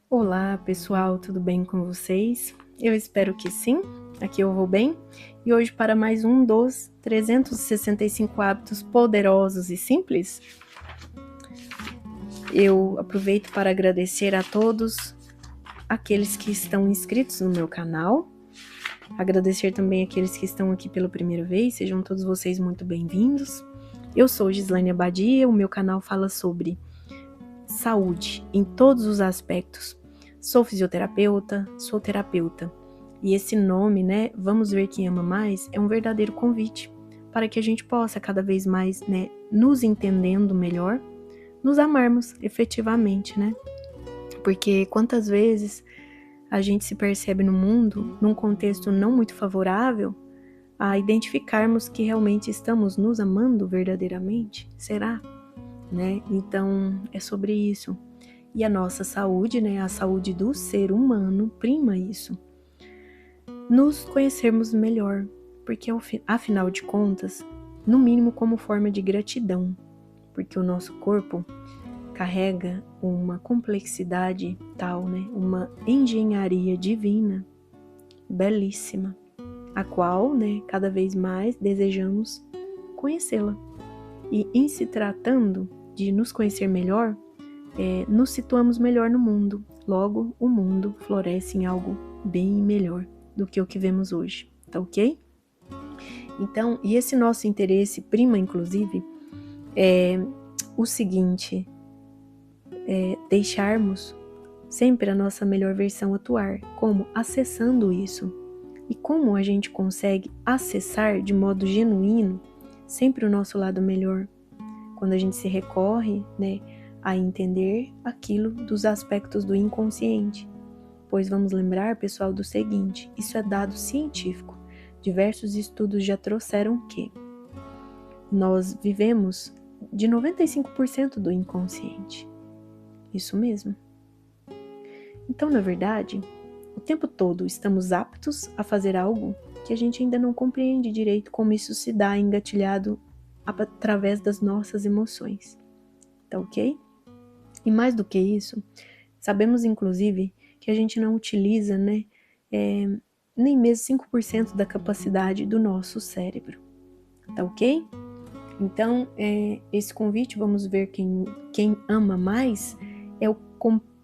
Olá, pessoal, tudo bem com vocês? Eu espero que sim, aqui eu vou bem. E hoje para mais um dos 365 hábitos poderosos e simples, eu aproveito para agradecer a todos aqueles que estão inscritos no meu canal, agradecer também aqueles que estão aqui pela primeira vez, sejam todos vocês muito bem-vindos. Eu sou Gislaine Abadia, o meu canal fala sobre saúde em todos os aspectos. Sou fisioterapeuta, sou terapeuta. E esse nome, né, Vamos Ver Quem Ama Mais, é um verdadeiro convite para que a gente possa cada vez mais, né, nos entendendo melhor, nos amarmos efetivamente, né? Porque quantas vezes a gente se percebe no mundo, num contexto não muito favorável, a identificarmos que realmente estamos nos amando verdadeiramente? Será? Né? Então, é sobre isso. E a nossa saúde, né, a saúde do ser humano, prima isso. Nos conhecermos melhor, porque afinal de contas, no mínimo como forma de gratidão, porque o nosso corpo carrega uma complexidade tal, né, uma engenharia divina belíssima, a qual, né, cada vez mais desejamos conhecê-la. E em se tratando de nos conhecer melhor, nos situamos melhor no mundo. Logo, o mundo floresce em algo bem melhor do que o que vemos hoje, tá ok? Então, e esse nosso interesse prima, inclusive, é o seguinte, deixarmos sempre a nossa melhor versão atuar, como acessando isso. E como a gente consegue acessar de modo genuíno sempre o nosso lado melhor, quando a gente se recorre, né, a entender aquilo dos aspectos do inconsciente. Pois vamos lembrar, pessoal, do seguinte: isso é dado científico. Diversos estudos já trouxeram que nós vivemos de 95% do inconsciente. Isso mesmo. Então, na verdade, o tempo todo estamos aptos a fazer algo que a gente ainda não compreende direito como isso se dá engatilhado através das nossas emoções. Tá ok? E mais do que isso, sabemos inclusive que a gente não utiliza, né, nem mesmo 5% da capacidade do nosso cérebro. Tá ok? Então, esse convite, vamos ver quem ama mais,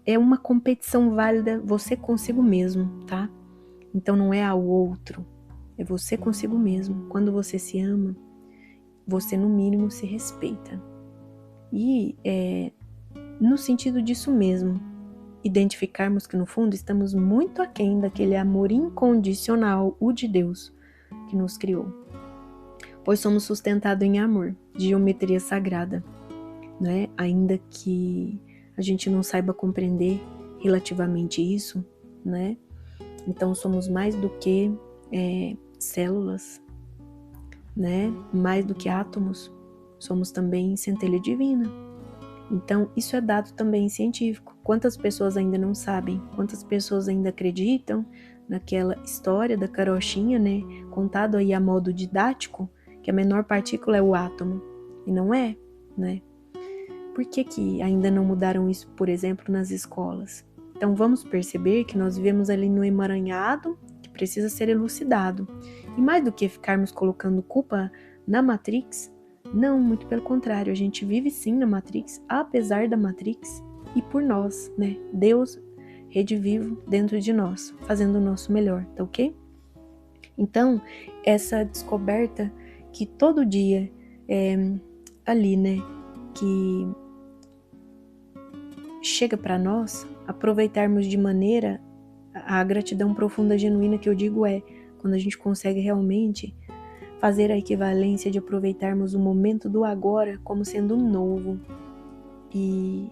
é uma competição válida você consigo mesmo, tá? Então não é ao outro, é você consigo mesmo. Quando você se ama, você no mínimo se respeita. E no sentido disso mesmo, identificarmos que no fundo estamos muito aquém daquele amor incondicional, o de Deus, que nos criou. Pois somos sustentados em amor, geometria sagrada, né? Ainda que a gente não saiba compreender relativamente isso, né? Então somos mais do que células, né? Mais do que átomos, somos também centelha divina. Então, isso é dado também científico. Quantas pessoas ainda não sabem? Quantas pessoas ainda acreditam naquela história da carochinha, né? Contado aí a modo didático, que a menor partícula é o átomo. E não é, né? Por que ainda não mudaram isso, por exemplo, nas escolas? Então, vamos perceber que nós vivemos ali no emaranhado que precisa ser elucidado. E mais do que ficarmos colocando culpa na Matrix, não, muito pelo contrário, a gente vive sim na Matrix, apesar da Matrix e por nós, né? Deus, rede vivo dentro de nós, fazendo o nosso melhor, tá ok? Então, essa descoberta que todo dia ali, né, que chega para nós, aproveitarmos de maneira a gratidão profunda, genuína que eu digo quando a gente consegue realmente fazer a equivalência de aproveitarmos o momento do agora como sendo um novo. E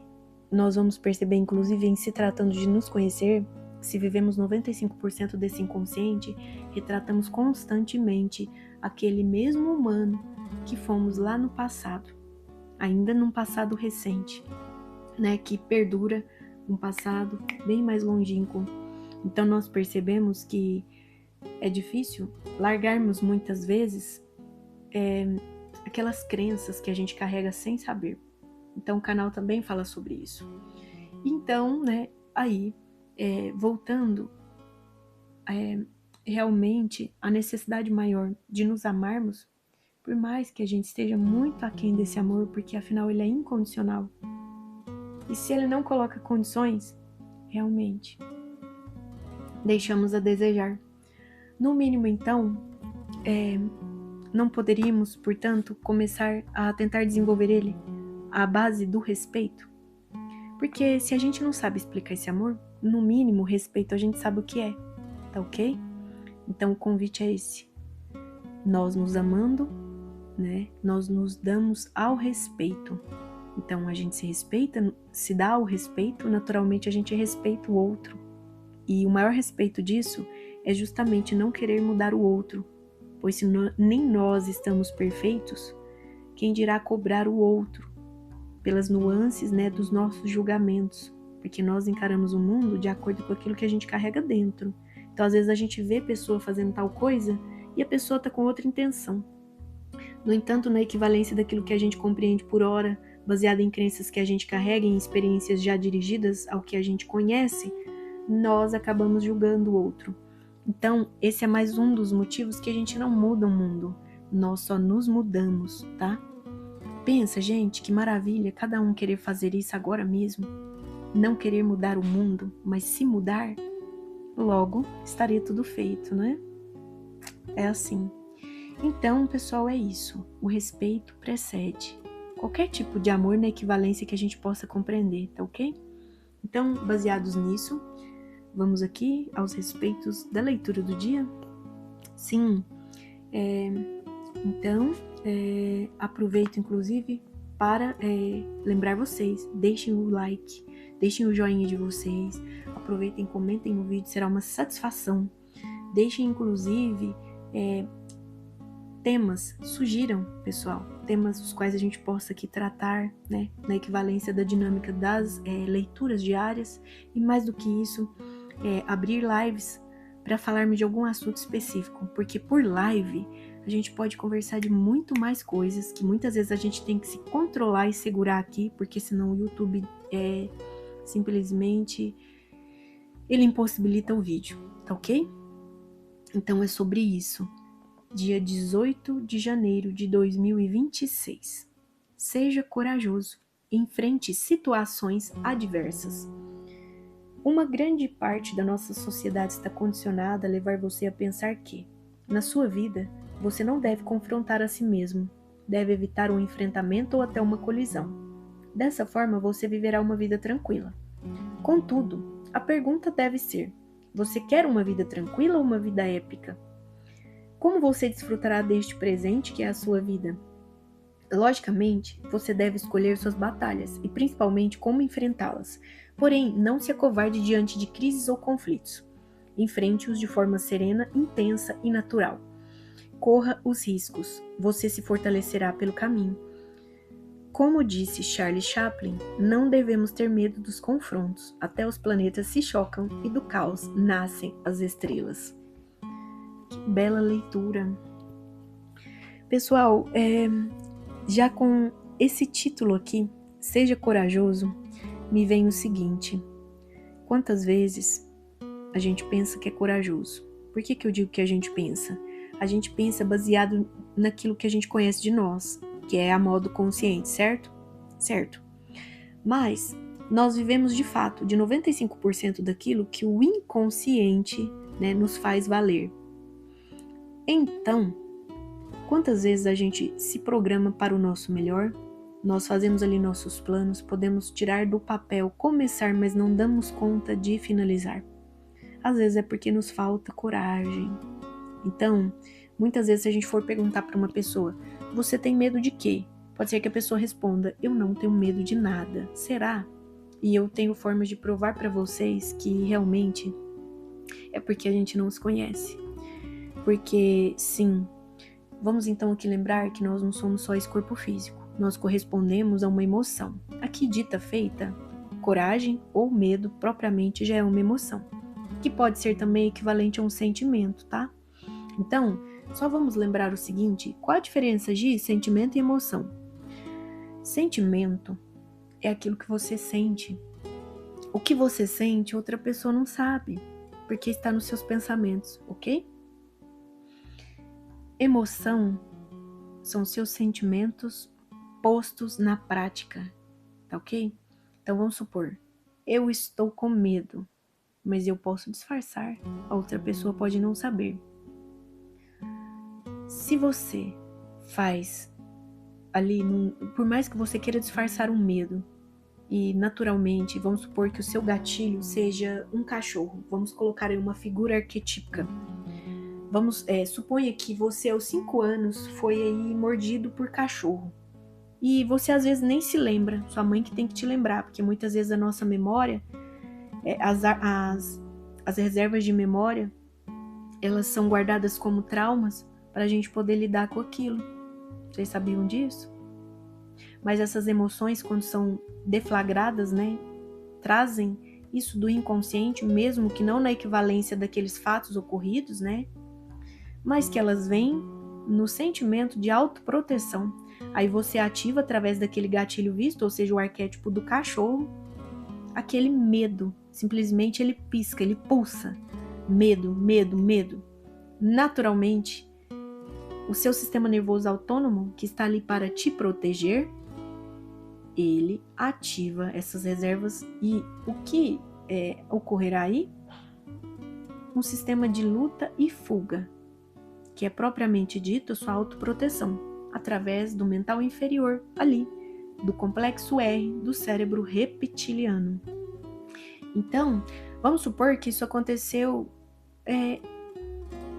nós vamos perceber, inclusive, em se tratando de nos conhecer, se vivemos 95% desse inconsciente, retratamos constantemente aquele mesmo humano que fomos lá no passado, ainda num passado recente, né, que perdura um passado bem mais longínquo. Então nós percebemos que é difícil largarmos muitas vezes aquelas crenças que a gente carrega sem saber. Então o canal também fala sobre isso. Então, né, aí voltando realmente à necessidade maior de nos amarmos, por mais que a gente esteja muito aquém desse amor, porque afinal ele é incondicional. E se ele não coloca condições, realmente deixamos a desejar. No mínimo, então, não poderíamos, portanto, começar a tentar desenvolver ele à base do respeito? Porque se a gente não sabe explicar esse amor, no mínimo, respeito a gente sabe o que é, tá ok? Então o convite é esse. Nós nos amando, né? Nós nos damos ao respeito. Então a gente se respeita, se dá ao respeito, naturalmente a gente respeita o outro. E o maior respeito disso é justamente não querer mudar o outro, pois se nem nós estamos perfeitos, quem dirá cobrar o outro pelas nuances, né, dos nossos julgamentos, porque nós encaramos o mundo de acordo com aquilo que a gente carrega dentro. Então às vezes a gente vê a pessoa fazendo tal coisa e a pessoa está com outra intenção. No entanto, na equivalência daquilo que a gente compreende por hora, baseado em crenças que a gente carrega, em experiências já dirigidas ao que a gente conhece, nós acabamos julgando o outro. Então, esse é mais um dos motivos que a gente não muda o mundo. Nós só nos mudamos, tá? Pensa, gente, que maravilha cada um querer fazer isso agora mesmo. Não querer mudar o mundo, mas se mudar, logo estaria tudo feito, né? É assim. Então, pessoal, é isso. O respeito precede qualquer tipo de amor na equivalência que a gente possa compreender, tá ok? Então, baseados nisso, vamos aqui aos respeitos da leitura do dia? Sim. Então, aproveito inclusive para lembrar vocês, deixem o like, deixem o joinha de vocês, aproveitem, comentem o vídeo, será uma satisfação. Deixem inclusive temas, sugiram, pessoal, temas os quais a gente possa aqui tratar, né, na equivalência da dinâmica das leituras diárias, e mais do que isso, abrir lives para falarmos de algum assunto específico, porque por live a gente pode conversar de muito mais coisas, que muitas vezes a gente tem que se controlar e segurar aqui, porque senão o YouTube simplesmente ele impossibilita o vídeo, tá ok? Então é sobre isso. Dia 18 de janeiro de 2026. Seja corajoso, enfrente situações adversas. Uma grande parte da nossa sociedade está condicionada a levar você a pensar que, na sua vida, você não deve confrontar a si mesmo, deve evitar um enfrentamento ou até uma colisão. Dessa forma, você viverá uma vida tranquila. Contudo, a pergunta deve ser: você quer uma vida tranquila ou uma vida épica? Como você desfrutará deste presente que é a sua vida? Logicamente, você deve escolher suas batalhas e principalmente como enfrentá-las. Porém, não se acovarde diante de crises ou conflitos. Enfrente-os de forma serena, intensa e natural. Corra os riscos, você se fortalecerá pelo caminho. Como disse Charlie Chaplin, não devemos ter medo dos confrontos, até os planetas se chocam e do caos nascem as estrelas. Que bela leitura! Pessoal, já com esse título aqui, Seja Corajoso, me vem o seguinte: quantas vezes a gente pensa que é corajoso? Por que eu digo que a gente pensa? A gente pensa baseado naquilo que a gente conhece de nós, que é a modo consciente, certo? Certo. Mas nós vivemos de fato de 95% daquilo que o inconsciente, né, nos faz valer. Então, quantas vezes a gente se programa para o nosso melhor? Nós fazemos ali nossos planos, podemos tirar do papel, começar, mas não damos conta de finalizar. Às vezes é porque nos falta coragem. Então, muitas vezes se a gente for perguntar para uma pessoa, você tem medo de quê? Pode ser que a pessoa responda, eu não tenho medo de nada. Será? E eu tenho formas de provar para vocês que realmente é porque a gente não se conhece. Porque, sim, vamos então aqui lembrar que nós não somos só esse corpo físico. Nós correspondemos a uma emoção. Aqui dita feita, coragem ou medo propriamente já é uma emoção, que pode ser também equivalente a um sentimento, tá? Então, só vamos lembrar o seguinte: qual a diferença de sentimento e emoção? Sentimento é aquilo que você sente O que você sente, outra pessoa não sabe, porque está nos seus pensamentos, ok? Emoção são seus sentimentos postos na prática, tá ok? Então vamos supor, eu estou com medo, mas eu posso disfarçar, a outra pessoa pode não saber. Se você faz ali, por mais que você queira disfarçar um medo, e naturalmente, vamos supor que o seu gatilho seja um cachorro, vamos colocar aí uma figura arquetípica. Suponha que você aos 5 anos foi aí mordido por cachorro. E você às vezes nem se lembra, sua mãe que tem que te lembrar, porque muitas vezes a nossa memória, as reservas de memória, elas são guardadas como traumas para a gente poder lidar com aquilo. Vocês sabiam disso? Mas essas emoções, quando são deflagradas, né, trazem isso do inconsciente, mesmo que não na equivalência daqueles fatos ocorridos, né, mas que elas vêm no sentimento de autoproteção. Aí você ativa através daquele gatilho visto, ou seja, o arquétipo do cachorro, aquele medo. Simplesmente ele pisca, ele pulsa. Medo, medo, medo. Naturalmente, o seu sistema nervoso autônomo, que está ali para te proteger, ele ativa essas reservas. E o que ocorrerá aí? Um sistema de luta e fuga, que é propriamente dito sua autoproteção, através do mental inferior ali, do complexo R do cérebro reptiliano. Então, vamos supor que isso aconteceu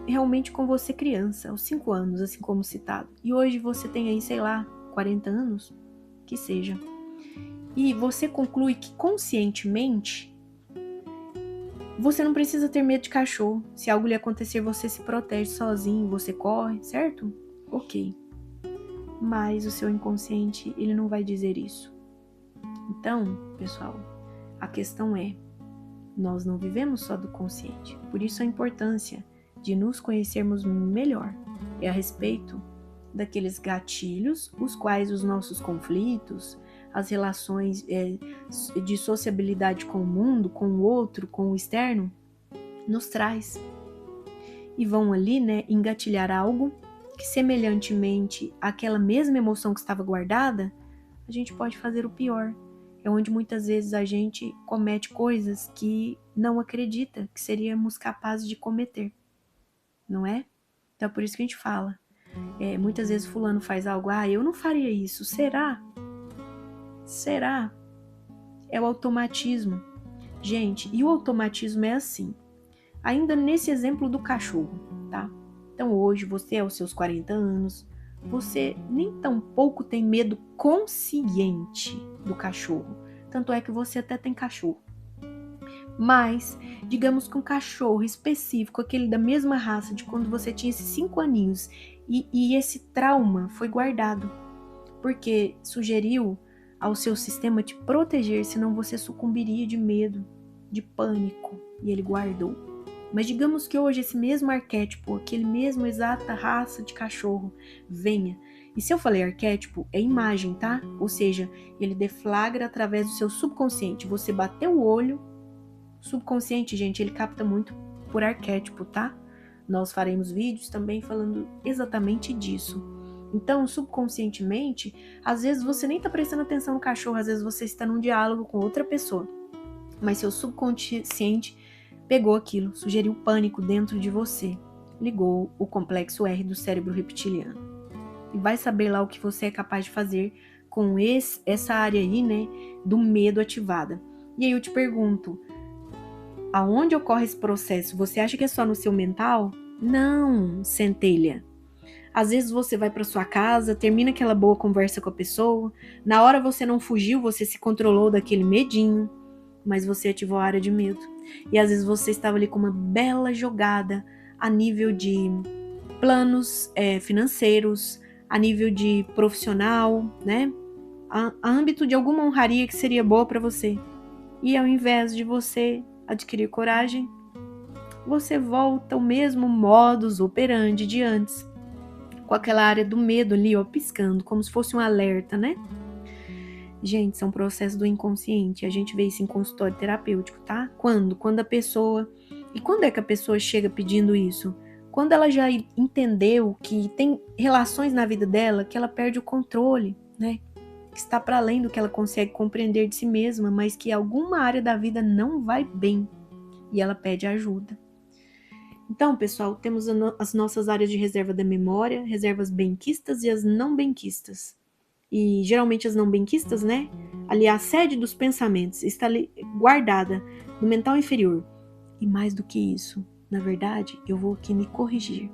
realmente com você criança, aos 5 anos, assim como citado. E hoje você tem aí, sei lá, 40 anos, que seja. E você conclui que conscientemente você não precisa ter medo de cachorro. Se algo lhe acontecer, você se protege sozinho, você corre, certo? Ok. Mas o seu inconsciente, ele não vai dizer isso. Então, pessoal, a questão é, nós não vivemos só do consciente. Por isso a importância de nos conhecermos melhor. É a respeito daqueles gatilhos, os quais os nossos conflitos, as relações de sociabilidade com o mundo, com o outro, com o externo, nos traz. E vão ali, né, engatilhar algo que, semelhantemente àquela mesma emoção que estava guardada, a gente pode fazer o pior. É onde muitas vezes a gente comete coisas que não acredita que seríamos capazes de cometer, não é? Então é por isso que a gente fala. Muitas vezes fulano faz algo, eu não faria isso, será? Será? É o automatismo. Gente, e o automatismo é assim. Ainda nesse exemplo do cachorro, tá? Então hoje você aos seus 40 anos, você nem tão pouco tem medo consciente do cachorro. Tanto é que você até tem cachorro. Mas, digamos que um cachorro específico, aquele da mesma raça de quando você tinha esses 5 aninhos, e esse trauma foi guardado, porque sugeriu ao seu sistema te proteger, senão você sucumbiria de medo, de pânico, e ele guardou. Mas digamos que hoje esse mesmo arquétipo, aquele mesmo exata raça de cachorro, venha. E se eu falei arquétipo, é imagem, tá? Ou seja, ele deflagra através do seu subconsciente. Você bateu o olho, subconsciente, gente, ele capta muito por arquétipo, tá? Nós faremos vídeos também falando exatamente disso. Então, subconscientemente, às vezes você nem tá prestando atenção no cachorro, às vezes você está num diálogo com outra pessoa, mas seu subconsciente pegou aquilo, sugeriu pânico dentro de você, ligou o complexo R do cérebro reptiliano. E vai saber lá o que você é capaz de fazer com essa área aí, né, do medo ativada. E aí eu te pergunto, aonde ocorre esse processo? Você acha que é só no seu mental? Não, centelha. Às vezes você vai para sua casa, termina aquela boa conversa com a pessoa, na hora você não fugiu, você se controlou daquele medinho, mas você ativou a área de medo. E às vezes você estava ali com uma bela jogada a nível de planos financeiros, a nível de profissional, né? A âmbito de alguma honraria que seria boa para você. E ao invés de você adquirir coragem, você volta ao mesmo modus operandi de antes, com aquela área do medo ali, ó, piscando, como se fosse um alerta, né? Gente, são processos do inconsciente. A gente vê isso em consultório terapêutico, tá? Quando? Quando a pessoa... E quando é que a pessoa chega pedindo isso? Quando ela já entendeu que tem relações na vida dela que ela perde o controle, né? Que está para além do que ela consegue compreender de si mesma, mas que alguma área da vida não vai bem e ela pede ajuda. Então, pessoal, temos as nossas áreas de reserva da memória, reservas benquistas e as não benquistas. E geralmente as não benquistas, né? Ali a sede dos pensamentos está ali guardada no mental inferior. E mais do que isso, na verdade, eu vou aqui me corrigir.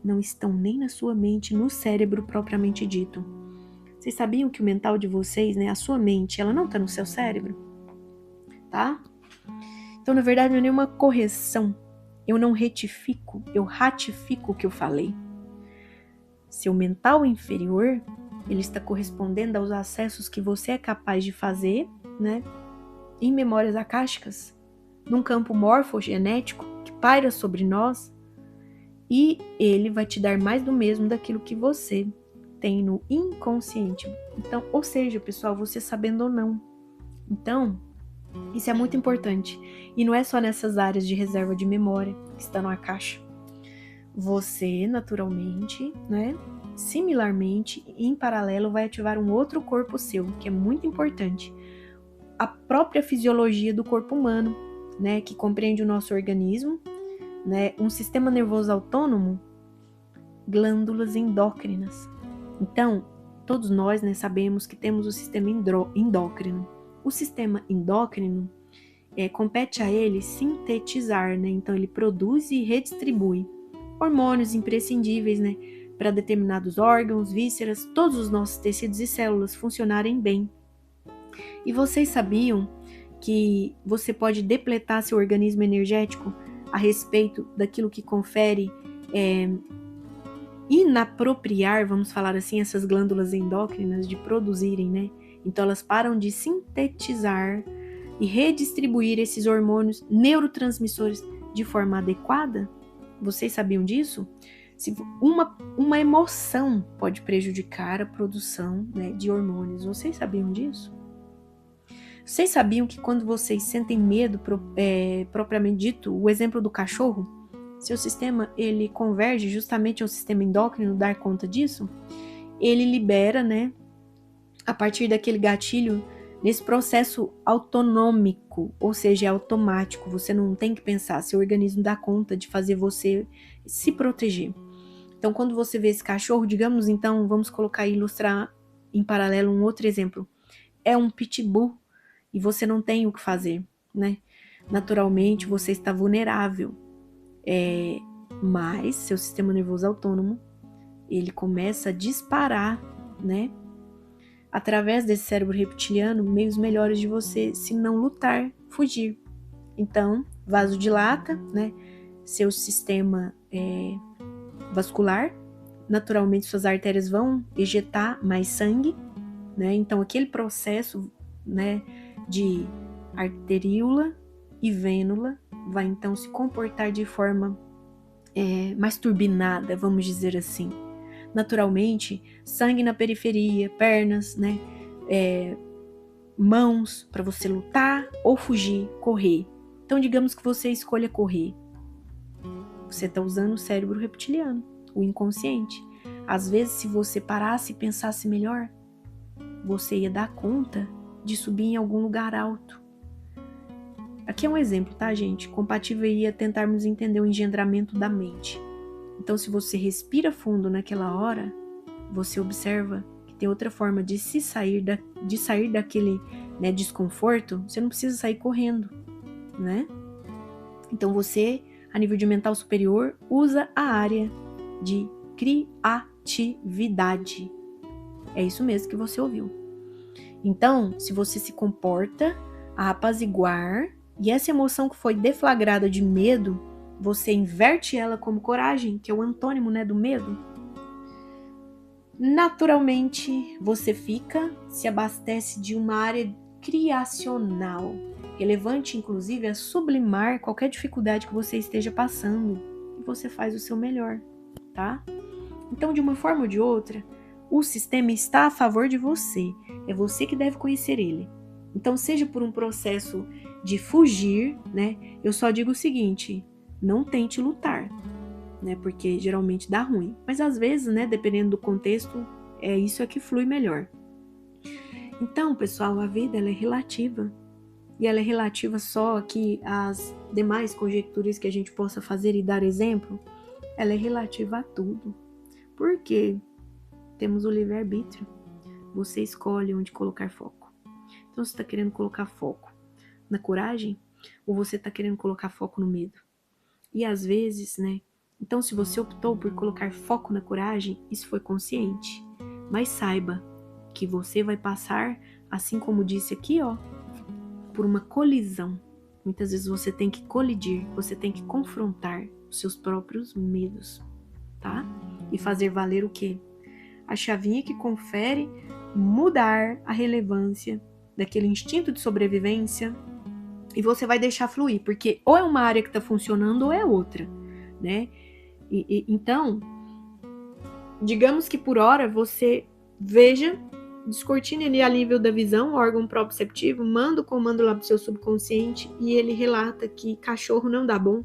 Não estão nem na sua mente, no cérebro propriamente dito. Vocês sabiam que o mental de vocês, né, a sua mente, ela não está no seu cérebro? Tá? Então, na verdade, não é nenhuma correção. Eu não retifico, eu ratifico o que eu falei. Seu mental inferior, ele está correspondendo aos acessos que você é capaz de fazer, né, em memórias acásticas, num campo morfogenético que paira sobre nós, e ele vai te dar mais do mesmo daquilo que você tem no inconsciente. Então, ou seja, pessoal, você sabendo ou não. Então, isso é muito importante. E não é só nessas áreas de reserva de memória que está na caixa. Você, naturalmente, né, similarmente, em paralelo, vai ativar um outro corpo seu, que é muito importante. A própria fisiologia do corpo humano, né, que compreende o nosso organismo, né, um sistema nervoso autônomo, glândulas endócrinas. Então, todos nós, né, sabemos que temos o sistema endócrino. O sistema endócrino compete a ele sintetizar, né? Então ele produz e redistribui hormônios imprescindíveis, né, para determinados órgãos, vísceras, todos os nossos tecidos e células funcionarem bem. E vocês sabiam que você pode depletar seu organismo energético a respeito daquilo que confere inapropriar, vamos falar assim, essas glândulas endócrinas de produzirem, né? Então elas param de sintetizar e redistribuir esses hormônios neurotransmissores de forma adequada? Vocês sabiam disso? Uma emoção pode prejudicar a produção, né, de hormônios. Vocês sabiam disso? Vocês sabiam que quando vocês sentem medo, propriamente dito, o exemplo do cachorro, seu sistema ele converge justamente ao sistema endócrino dar conta disso? Ele libera, né, a partir daquele gatilho, nesse processo autonômico, ou seja, é automático, você não tem que pensar, seu organismo dá conta de fazer você se proteger. Então, quando você vê esse cachorro, digamos, então, vamos colocar e ilustrar em paralelo um outro exemplo. É um pitbull e você não tem o que fazer, né? Naturalmente, você está vulnerável. Mas seu sistema nervoso autônomo, ele começa a disparar, né? Através desse cérebro reptiliano, meios melhores de você, se não lutar, fugir. Então, vasodilata, né? Seu sistema vascular, naturalmente suas artérias vão ejetar mais sangue, né? Então, aquele processo, né, de arteríola e vênula vai então se comportar de forma mais turbinada, vamos dizer assim. Naturalmente, sangue na periferia, pernas, né, mãos para você lutar ou fugir, correr. Então, digamos que você escolha correr. Você está usando o cérebro reptiliano, o inconsciente. Às vezes, se você parasse e pensasse melhor, você ia dar conta de subir em algum lugar alto. Aqui é um exemplo, tá, gente? Compatível aí a tentarmos entender o engendramento da mente. Então, se você respira fundo naquela hora, você observa que tem outra forma de sair daquele, né, desconforto. Você não precisa sair correndo, né? Então, você, a nível de mental superior, usa a área de criatividade. É isso mesmo que você ouviu. Então, se você se comporta a apaziguar, e essa emoção que foi deflagrada de medo, você inverte ela como coragem, que é o antônimo, né, do medo. Naturalmente, você se abastece de uma área criacional, relevante inclusive a sublimar qualquer dificuldade que você esteja passando, e você faz o seu melhor, tá? Então, de uma forma ou de outra, O sistema está a favor de você. É você que deve conhecer ele. Então, seja por um processo de fugir, né? Eu só digo o seguinte: não tente lutar, né? Porque geralmente dá ruim. Mas às vezes, né? Dependendo do contexto, isso é que flui melhor. Então, pessoal, a vida ela é relativa. E ela é relativa só que as demais conjecturas que a gente possa fazer e dar exemplo, ela é relativa a tudo. Por quê? Temos o livre-arbítrio. Você escolhe onde colocar foco. Então, você está querendo colocar foco na coragem ou você está querendo colocar foco no medo? E às vezes, né? Então, se você optou por colocar foco na coragem, isso foi consciente. Mas saiba que você vai passar, assim como disse aqui, ó, por uma colisão. Muitas vezes você tem que colidir, você tem que confrontar os seus próprios medos, tá? E fazer valer o quê? A chavinha que confere mudar a relevância daquele instinto de sobrevivência e você vai deixar fluir, porque ou é uma área que está funcionando ou é outra, né? Então, digamos que por hora você veja, descortine ali a nível da visão, órgão proprioceptivo, manda o comando lá pro seu subconsciente e ele relata que cachorro não dá bom,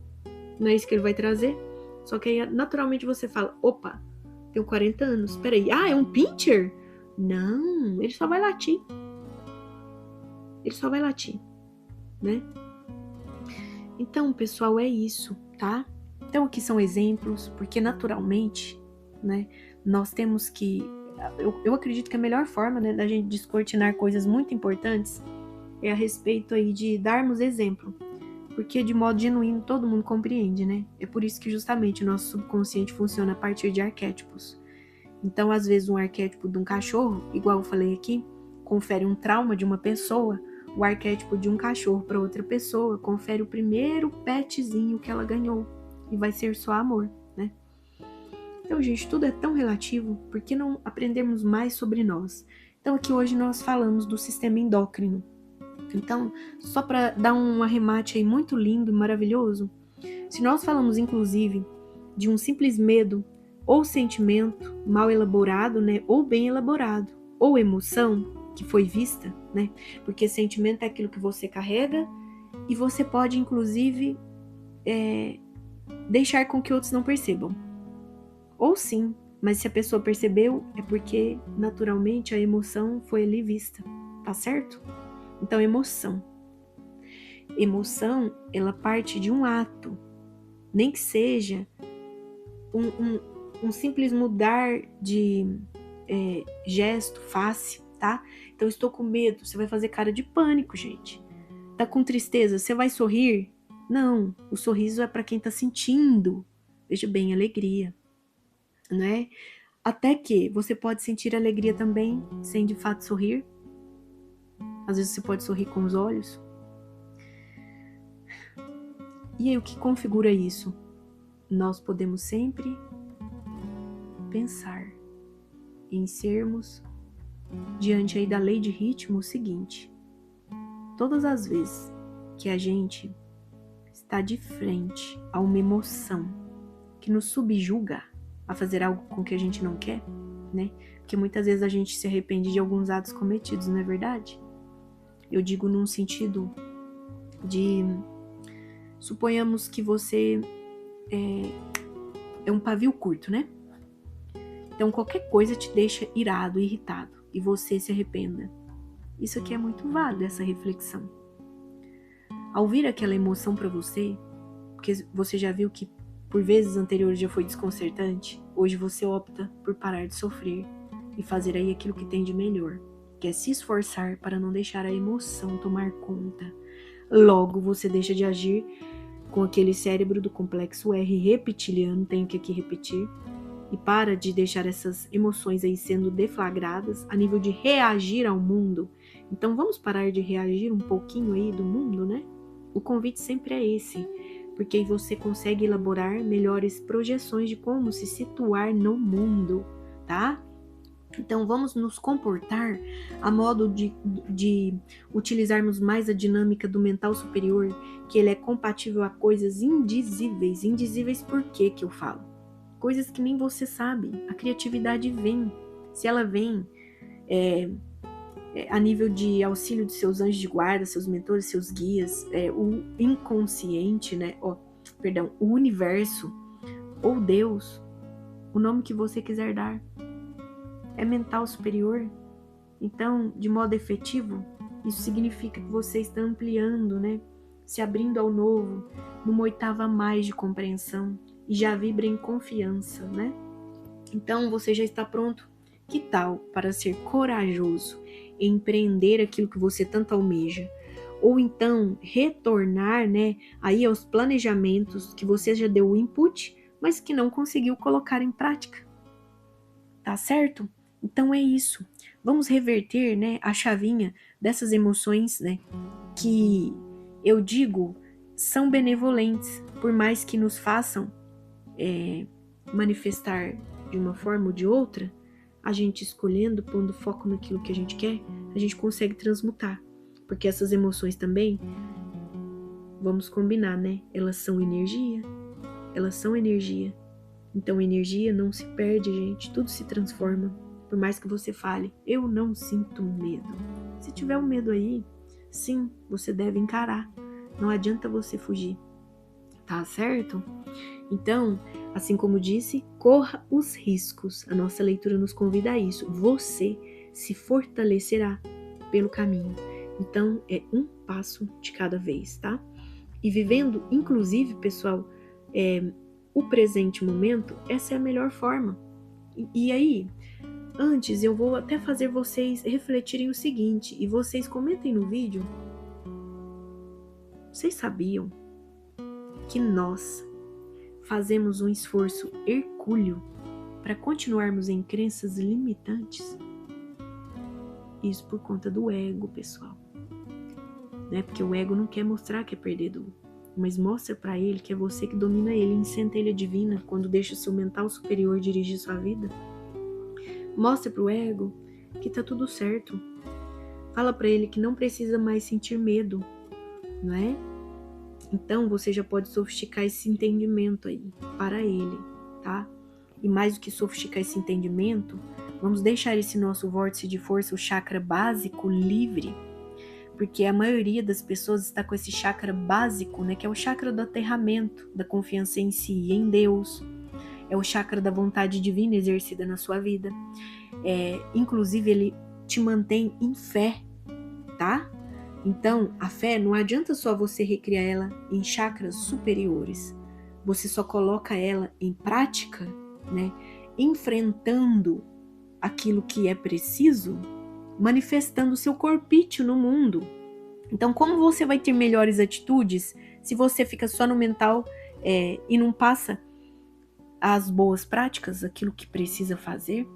não é isso que ele vai trazer? Só que aí naturalmente você fala, opa, tenho 40 anos, peraí, é um pincher? Não, ele só vai latir. Ele só vai latir, né? Então, pessoal, é isso, tá? Então, aqui são exemplos, porque naturalmente, né, nós temos que... Eu acredito que a melhor forma, né, da gente descortinar coisas muito importantes é a respeito aí de darmos exemplo. Porque de modo genuíno todo mundo compreende, né? É por isso que justamente o nosso subconsciente funciona a partir de arquétipos. Então, às vezes, um arquétipo de um cachorro, igual eu falei aqui, confere um trauma de uma pessoa. O arquétipo de um cachorro para outra pessoa confere o primeiro petzinho que ela ganhou. E vai ser só amor, né? Então, gente, tudo é tão relativo. Por que não aprendermos mais sobre nós? Então, aqui hoje nós falamos do sistema endócrino. Então, só para dar um arremate aí muito lindo e maravilhoso, se nós falamos, inclusive, de um simples medo ou sentimento mal elaborado, né, ou bem elaborado, ou emoção que foi vista, né, porque sentimento é aquilo que você carrega e você pode, inclusive, deixar com que outros não percebam. Ou sim, mas se a pessoa percebeu, é porque, naturalmente, a emoção foi ali vista, tá certo? Então, emoção. Emoção, ela parte de um ato, nem que seja um simples mudar de gesto, face, tá? Então, estou com medo, você vai fazer cara de pânico, gente. Tá com tristeza, você vai sorrir? Não, o sorriso é para quem tá sentindo, veja bem, alegria, né? Até que você pode sentir alegria também, sem de fato sorrir. Às vezes você pode sorrir com os olhos. E aí, o que configura isso? Nós podemos sempre pensar em sermos, diante aí da lei de ritmo, o seguinte: todas as vezes que a gente está de frente a uma emoção que nos subjuga a fazer algo com que a gente não quer, né? Porque muitas vezes a gente se arrepende de alguns atos cometidos, não é verdade? Eu digo num sentido de... Suponhamos que você é um pavio curto, né? Então qualquer coisa te deixa irado, irritado, e você se arrependa. Isso aqui é muito válido, essa reflexão. Ao vir aquela emoção para você, porque você já viu que por vezes anteriores já foi desconcertante, hoje você opta por parar de sofrer e fazer aí aquilo que tem de melhor, que é se esforçar para não deixar a emoção tomar conta. Logo, você deixa de agir com aquele cérebro do complexo R reptiliano, tenho que aqui repetir, e para de deixar essas emoções aí sendo deflagradas a nível de reagir ao mundo. Então vamos parar de reagir um pouquinho aí do mundo, né? O convite sempre é esse, porque aí você consegue elaborar melhores projeções de como se situar no mundo, tá? Então vamos nos comportar a modo de utilizarmos mais a dinâmica do mental superior, que ele é compatível a coisas indizíveis. Indizíveis por quê que eu falo? Coisas que nem você sabe, a criatividade vem. se ela vem a nível de auxílio de seus anjos de guarda, seus mentores, seus guias, o inconsciente, né? O universo, ou Deus, o nome que você quiser dar, é mental superior. Então, de modo efetivo, isso significa que você está ampliando, né? Se abrindo ao novo, numa oitava a mais de compreensão, e já vibra em confiança, né? Então, você já está pronto? Que tal para ser corajoso e empreender aquilo que você tanto almeja? Ou então, retornar, né, aí aos planejamentos que você já deu o input, mas que não conseguiu colocar em prática. Tá certo? Então é isso. Vamos reverter, né, a chavinha dessas emoções, né, que eu digo são benevolentes, por mais que nos façam manifestar de uma forma ou de outra, a gente escolhendo, pondo foco naquilo que a gente quer, a gente consegue transmutar. Porque essas emoções também, vamos combinar, né? Elas são energia. Elas são energia. Então, energia não se perde, gente. Tudo se transforma. Por mais que você fale, eu não sinto medo. Se tiver um medo aí, sim, você deve encarar. Não adianta você fugir. Tá certo? Então, assim como disse, corra os riscos. A nossa leitura nos convida a isso. Você se fortalecerá pelo caminho. Então, é um passo de cada vez, tá? E vivendo, inclusive, pessoal, o presente momento, essa é a melhor forma. E aí, antes eu vou até fazer vocês refletirem o seguinte, e vocês comentem no vídeo. Vocês sabiam que nós fazemos um esforço hercúleo para continuarmos em crenças limitantes? Isso por conta do ego, pessoal. Né? Porque o ego não quer mostrar que é perdedor, mas mostra para ele que é você que domina ele em centelha divina quando deixa seu mental superior dirigir sua vida. Mostra pro ego que tá tudo certo. Fala para ele que não precisa mais sentir medo, não é? Então você já pode sofisticar esse entendimento aí para ele, tá? E mais do que sofisticar esse entendimento, vamos deixar esse nosso vórtice de força, o chakra básico, livre, porque a maioria das pessoas está com esse chakra básico, né? Que é o chakra do aterramento, da confiança em si e em Deus. É o chakra da vontade divina exercida na sua vida. Inclusive, ele te mantém em fé, tá? Então, a fé, não adianta só você recriar ela em chakras superiores. Você só coloca ela em prática, né? Enfrentando aquilo que é preciso, manifestando o seu corpício no mundo. Então, como você vai ter melhores atitudes se você fica só no mental e não passa as boas práticas, aquilo que precisa fazer?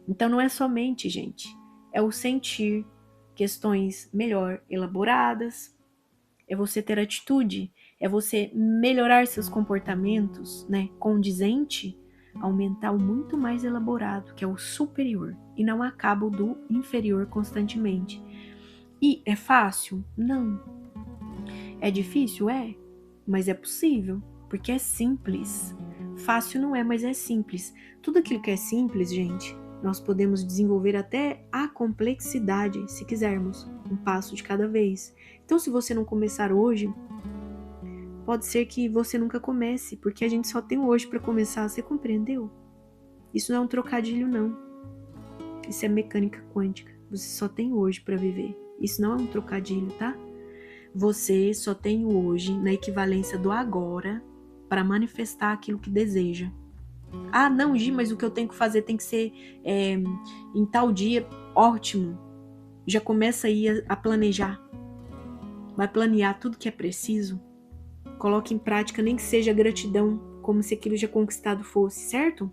Então, não é somente, gente, é o sentir, questões melhor elaboradas, é você ter atitude, é você melhorar seus comportamentos, né, condizente ao mental muito mais elaborado, que é o superior, e não a cabo do inferior constantemente. E é fácil? Não. É difícil? É, mas é possível, porque é simples. Fácil não é, mas é simples. Tudo aquilo que é simples, gente, nós podemos desenvolver até a complexidade, se quisermos, um passo de cada vez. Então, se você não começar hoje, pode ser que você nunca comece, porque a gente só tem hoje para começar, você compreendeu? Isso não é um trocadilho, não. Isso é mecânica quântica. Você só tem hoje para viver. Isso não é um trocadilho, tá? Você só tem o hoje na equivalência do agora para manifestar aquilo que deseja. Ah, não, Gi, mas o que eu tenho que fazer tem que ser em tal dia. Ótimo. Já começa aí a planejar. Vai planear tudo que é preciso. Coloque em prática, nem que seja gratidão, como se aquilo já conquistado fosse, certo?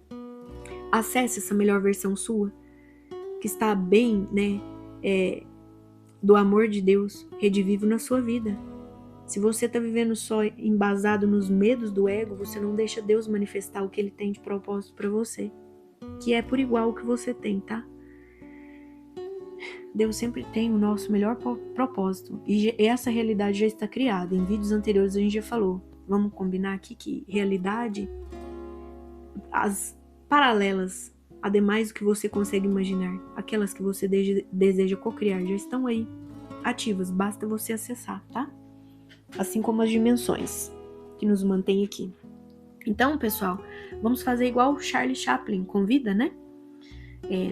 Acesse essa melhor versão sua, que está bem, né, do amor de Deus, redivivo na sua vida. Se você está vivendo só embasado nos medos do ego, você não deixa Deus manifestar o que Ele tem de propósito para você, que é por igual o que você tem, tá? Deus sempre tem o nosso melhor propósito, e essa realidade já está criada. Em vídeos anteriores a gente já falou. Vamos combinar aqui que realidade, as paralelas ademais do que você consegue imaginar. Aquelas que você deseja cocriar já estão aí, ativas, basta você acessar, tá? Assim como as dimensões que nos mantêm aqui. Então, pessoal, vamos fazer igual Charlie Chaplin convida, né?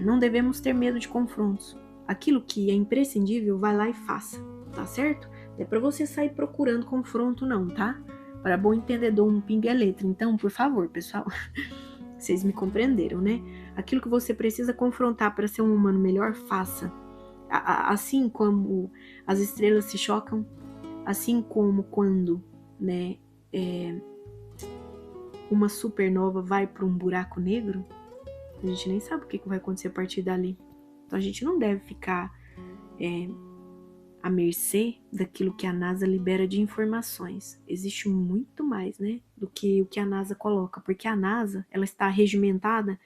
Não devemos ter medo de confrontos. Aquilo que é imprescindível, vai lá e faça, tá certo? Não é pra você sair procurando confronto não, tá? Para bom entendedor, um pingo é letra. Então, por favor, pessoal, vocês me compreenderam, né? Aquilo que você precisa confrontar para ser um humano melhor, faça. Assim como as estrelas se chocam, assim como quando, né, uma supernova vai para um buraco negro, a gente nem sabe o que vai acontecer a partir dali. Então a gente não deve ficar à mercê daquilo que a NASA libera de informações. Existe muito mais, né, do que o que a NASA coloca, porque a NASA, ela está regimentada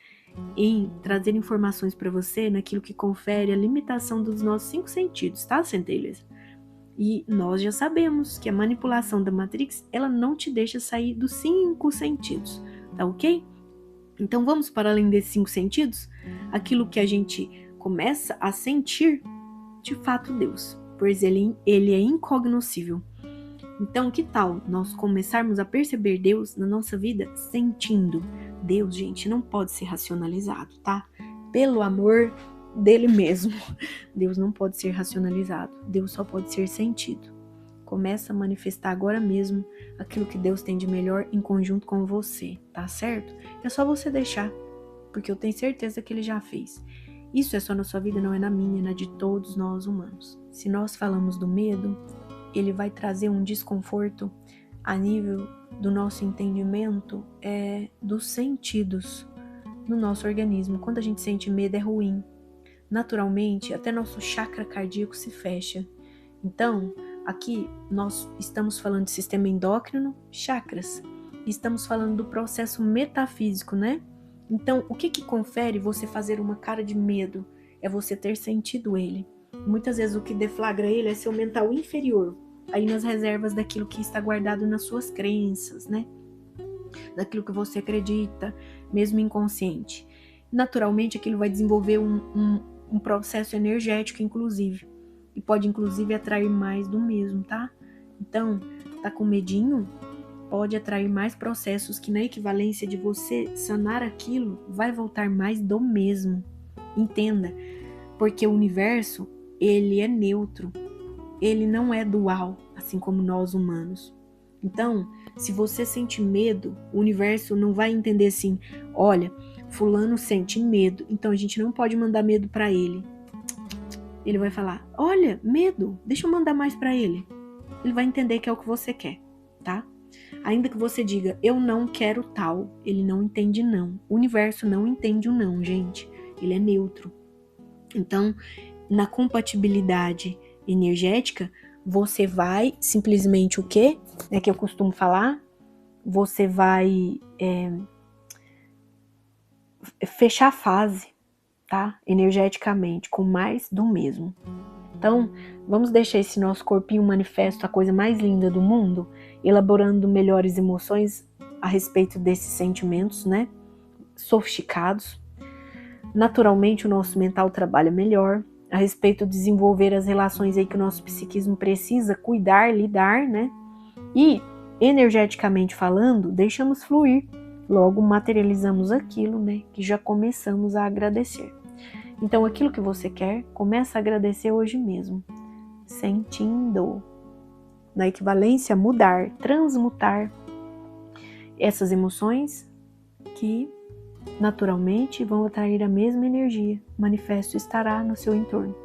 em trazer informações para você naquilo que confere a limitação dos nossos 5 sentidos, tá, centelhas? E nós já sabemos que a manipulação da Matrix, ela não te deixa sair dos 5 sentidos, tá ok? Então vamos para além desses 5 sentidos? Aquilo que a gente começa a sentir, de fato, Deus, pois ele é incognoscível. Então, que tal nós começarmos a perceber Deus na nossa vida sentindo? Deus, gente, não pode ser racionalizado, tá? Pelo amor dele mesmo. Deus não pode ser racionalizado. Deus só pode ser sentido. Começa a manifestar agora mesmo aquilo que Deus tem de melhor em conjunto com você, tá certo? É só você deixar, porque eu tenho certeza que ele já fez. Isso é só na sua vida, não é na minha, é na de todos nós humanos. Se nós falamos do medo, ele vai trazer um desconforto a nível do nosso entendimento, dos sentidos no nosso organismo. Quando a gente sente medo, é ruim. Naturalmente, até nosso chakra cardíaco se fecha. Então, aqui nós estamos falando de sistema endócrino, chakras. Estamos falando do processo metafísico, né? Então, o que confere você fazer uma cara de medo? É você ter sentido ele. Muitas vezes o que deflagra ele é seu mental inferior, aí nas reservas daquilo que está guardado nas suas crenças, né? Daquilo que você acredita, mesmo inconsciente. Naturalmente, aquilo vai desenvolver um processo energético, inclusive. E pode, inclusive, atrair mais do mesmo, tá? Então, tá com medinho? Pode atrair mais processos que, na equivalência de você sanar aquilo, vai voltar mais do mesmo. Entenda, porque o universo, ele é neutro. Ele não é dual, assim como nós humanos. Então, se você sente medo, o universo não vai entender assim, olha, fulano sente medo, então a gente não pode mandar medo para ele. Ele vai falar, olha, medo, deixa eu mandar mais para ele. Ele vai entender que é o que você quer, tá? Ainda que você diga, eu não quero tal, ele não entende não. O universo não entende o não, gente. Ele é neutro. Então, na compatibilidade energética, você vai simplesmente o quê? É que eu costumo falar, você vai fechar a fase, tá? Energeticamente, com mais do mesmo. Então, vamos deixar esse nosso corpinho manifesto, a coisa mais linda do mundo, elaborando melhores emoções a respeito desses sentimentos, né? Sofisticados. Naturalmente, o nosso mental trabalha melhor, a respeito de desenvolver as relações aí que o nosso psiquismo precisa cuidar, lidar, né? E, energeticamente falando, deixamos fluir. Logo, materializamos aquilo, né? Que já começamos a agradecer. Então, aquilo que você quer, começa a agradecer hoje mesmo. Sentindo. Na equivalência, mudar, transmutar essas emoções que naturalmente vão atrair a mesma energia. Manifesto estará no seu entorno.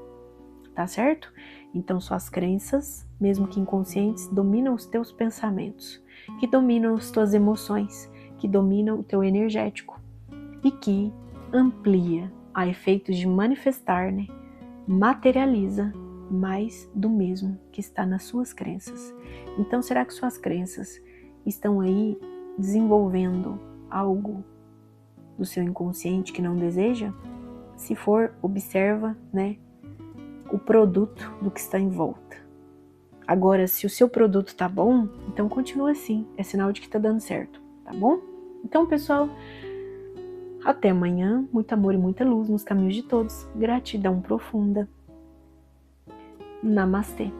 Tá certo? Então suas crenças, mesmo que inconscientes, dominam os teus pensamentos, que dominam as tuas emoções, que dominam o teu energético e que amplia a efeitos de manifestar, né? Materializa mais do mesmo que está nas suas crenças. Então será que suas crenças estão aí desenvolvendo algo do seu inconsciente que não deseja? Se for, observa, né, o produto do que está em volta. Agora, se o seu produto tá bom, então continua assim, é sinal de que tá dando certo, tá bom? Então, pessoal, Até amanhã, muito amor e muita luz nos caminhos de todos. Gratidão profunda. Namastê.